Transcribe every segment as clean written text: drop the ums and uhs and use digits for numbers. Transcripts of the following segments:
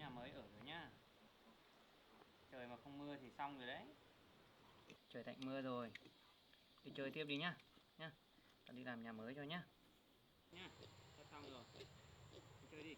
nhà mới ở rồi nhá. Trời mà không mưa thì xong rồi đấy. Trời tạnh mưa rồi. Đi chơi tiếp đi nhá. Nhá. Tao đi làm nhà mới cho nhá. Nhá. Sắp xong rồi. Đi chơi đi.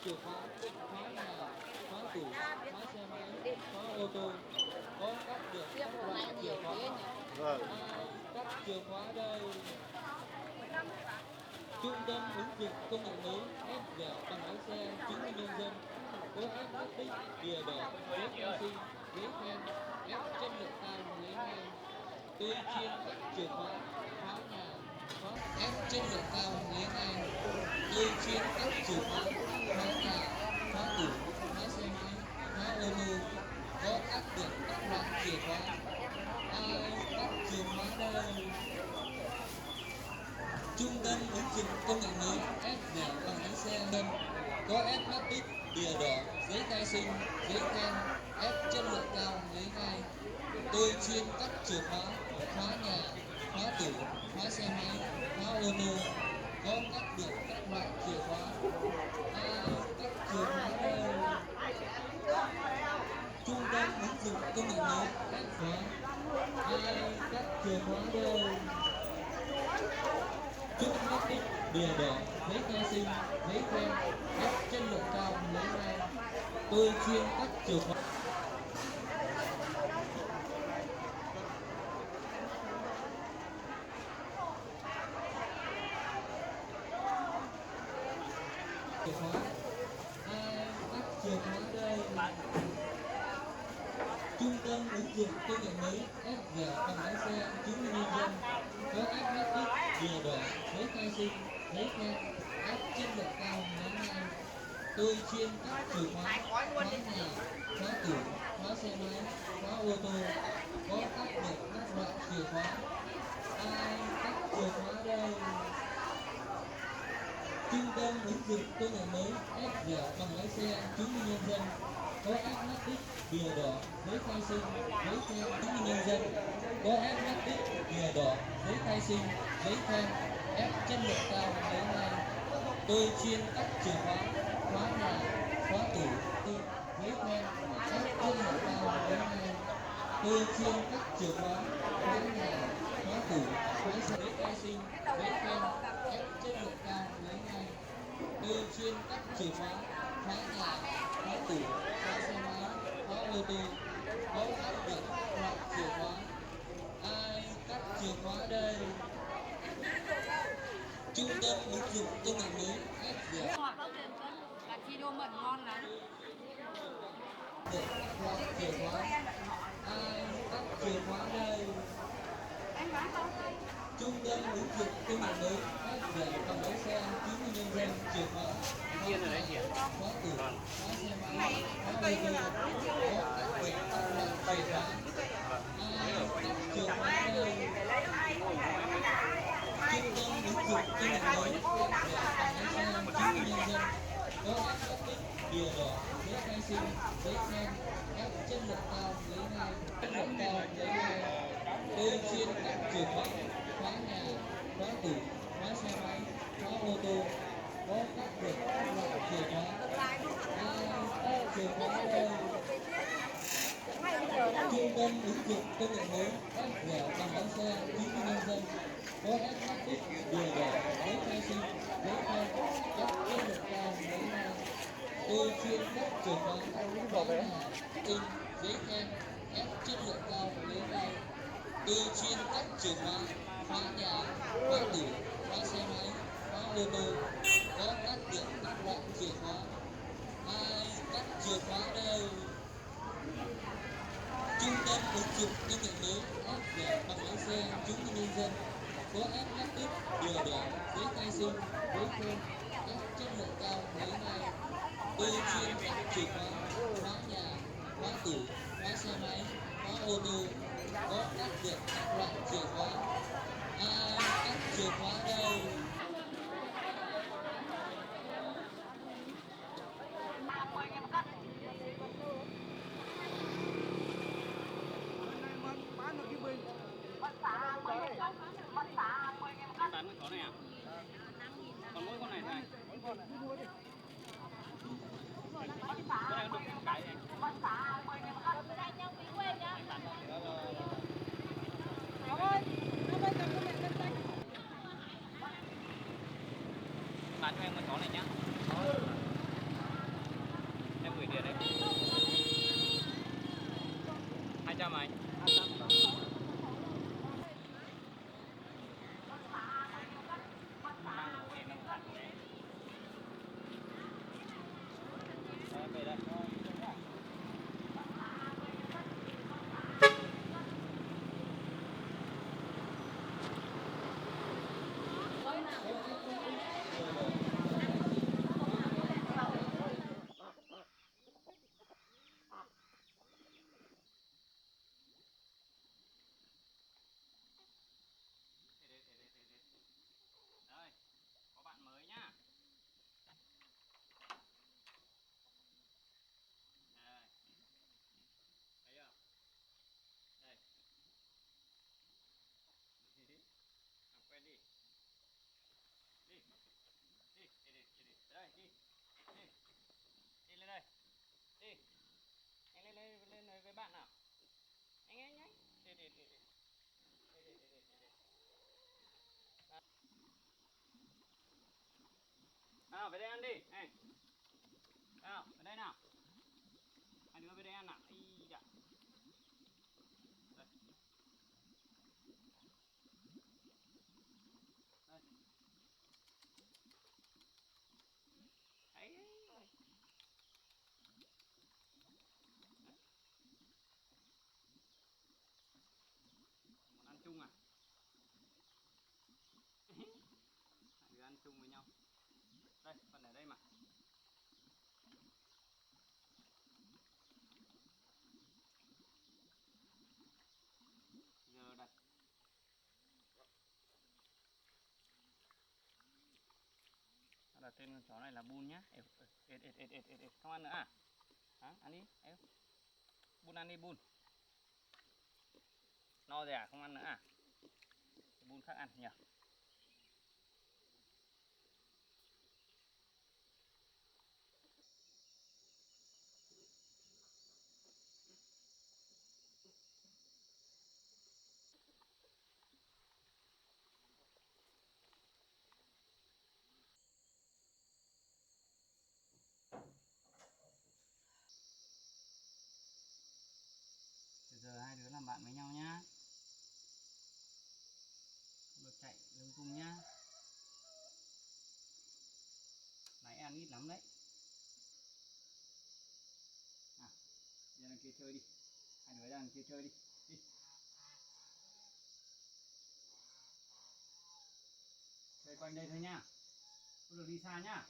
chìa khóa, khóa nhà, khóa tủ, khóa xe máy, khóa ô tô, có cắt được các loại chìa khóa. Vâng. Cắt chìa khóa đây. Trung tâm ứng dụng công nghệ mới ép dẻo bằng lái xe chứng minh nhân dân, có ép mắt đích, bìa đỏ, giấy khai sinh, giấy khen, ép chất lượng cao lấy ngay. Tôi chuyên cắt chìa khóa, khóa nhà, khóa ép chất lượng cao lấy ngay. Tôi chuyên cắt chìa khóa, khóa nhà, khóa tủ, khóa xe máy, khóa ô tô, có áp được các loại chìa khóa. Ai cắt chìa khóa đây? Trung tâm ứng dụng công nghệ mới ép dẻo bằng lái xe dân, có ép mắt đích, bìa đỏ, giấy khai sinh, giấy khen, ép chất lượng cao lấy ngay. Tôi chuyên cắt chìa khóa, khóa nhà, khóa tủ, khóa xe máy, khóa ô tô, có cắt được các loại chìa khóa. Ai cắt chìa khóa đây? Trung tâm ứng dụng công nghệ mới ép khóa. Ai cắt chìa khóa đây? Chúc mắt đích, bìa đỏ, giấy khai sinh, giấy khen, ép chất lượng cao lấy ngay. Tôi chuyên cắt chìa khóa. Chìa khóa. Ai cắt chìa khóa đây? Trung tâm ứng dụng công nghệ mới ép dẻo bằng lái xe chứng minh nhân dân, có ép mắt đích, bìa đỏ, giấy khai sinh, giấy khen, ép chất lượng cao lấy ngay. Tôi chuyên cắt chìa khóa, khóa nhà, khóa tủ, khóa xe máy, khóa ô tô, có cắt được các loại chìa khóa. Ai cắt chìa khóa đây? Trung tâm ứng dụng công nghệ mới ép dẻo bằng lái xe chứng minh nhân dân, có ép mắt đích, bìa đỏ, giấy khai sinh, giấy khen chứng minh nhân dân, có ép mắt đích, bìa đỏ, giấy khai sinh, giấy khen, ép chất lượng cao lấy ngay. Tôi chuyên cắt chìa khóa, khóa nhà, khóa tủ, giấy khen, ép chất lượng cao lấy ngay. Tôi chuyên cắt chìa khóa, khóa nhà, khóa tủ, khóa xe, giấy khai sinh, giấy khen, ép chất lượng cao lấy ngay. Tôi chuyên cắt chìa khóa, khóa nhà, khóa tủ, khóa xe máy, khóa ô tô, có cắt được các loại chìa khóa. Ai cắt chìa khóa đây? Trung tâm ứng dụng công nghệ mới ép dẻo là chi đô mận ngon lắm. được các loại chìa khóa. Ai cắt chìa khóa đây? Trung tâm ứng dụng công nghệ mới ép dẻo bằng lái xe chứng minh nhân dân, chìa khóa, khóa nhà, khóa tủ, khóa xe máy, khóa ô tô, có cắt được các loại chìa khóa. Ai cắt chìa khóa đây? Trung tâm ứng dụng công nghệ mới ép dẻo bằng lái xe chứng minh nhân dân, có ép mắt đích, bìa đỏ, giấy khai sinh, giấy khen, ép chất lượng cao lấy ngay. Chất lượng cao lấy ngay. Tôi chuyên cắt chìa khóa, khóa nhà, khóa tủ, khóa xe máy, khóa ô tô, có cắt được các loại chìa khóa. Ai cắt chìa khóa đây? Trung tâm ứng dụng công nghệ mới ép dẻo bằng lái xe chứng minh nhân dân, có ép mắt đích, bìa đỏ, giấy khai sinh, giấy khen, ép chất lượng cao lấy ngay. Tôi chuyên cắt chìa khóa, khóa nhà, in, giấy khen, ép chất lượng cao lấy ngay. Tôi chuyên cắt chìa khóa, khóa nhà, khóa tủ, khóa xe máy, khóa ô tô, có cắt được các loại chìa khóa. Ai cắt chìa khóa đây? Trung tâm ứng dụng công nghệ mới ép dẻo bằng lái xe chứng minh nhân dân, có ép mắt đích, bìa đỏ, giấy khai sinh, giấy khen, ép chất lượng cao lấy ngay. Tôi chuyên cắt chìa khóa, khóa nhà, khóa tủ, khóa xe máy, khóa ô tô, có cắt được các loại chìa khóa. Ai cắt chìa khóa đây? Bán con này à? Còn mỗi con này này. Con này có được cái này. Bán cho em con chó này nhá. Đây, có bạn mới nhá. Đây. Thấy chưa? Đây. Làm quen đi. Đi. Đi, đi. Đây, đi. Đi. Đi lên đây. Đi. Anh lên với bạn nào. Anh. Đi. Đi. Đi. Nào, về đây ăn đi. Này. Nào, về đây nào. Hai đứa về đây ăn nào. Ý dạ. Đây. Đây. Ấy. Muốn ăn chung à? Hai đứa ăn chung với nhau. Đây, phần ở đây mà. Giờ đặt. Đặt tên con chó này là Bun nhá. Không ăn nữa à? Hả? Ăn đi. Êu. Bun ăn đi Bun. No rồi à? Không ăn nữa à? Bun khác ăn nhỉ? Từ giờ hai đứa làm bạn với nhau nhá. Không được chạy lung tung nhá. Nãy ăn ít lắm đấy. Nào, ra đằng kia chơi đi. Hai đứa ra đằng kia chơi đi. Đi. Chơi quanh đây thôi nha. Không được đi xa nhá.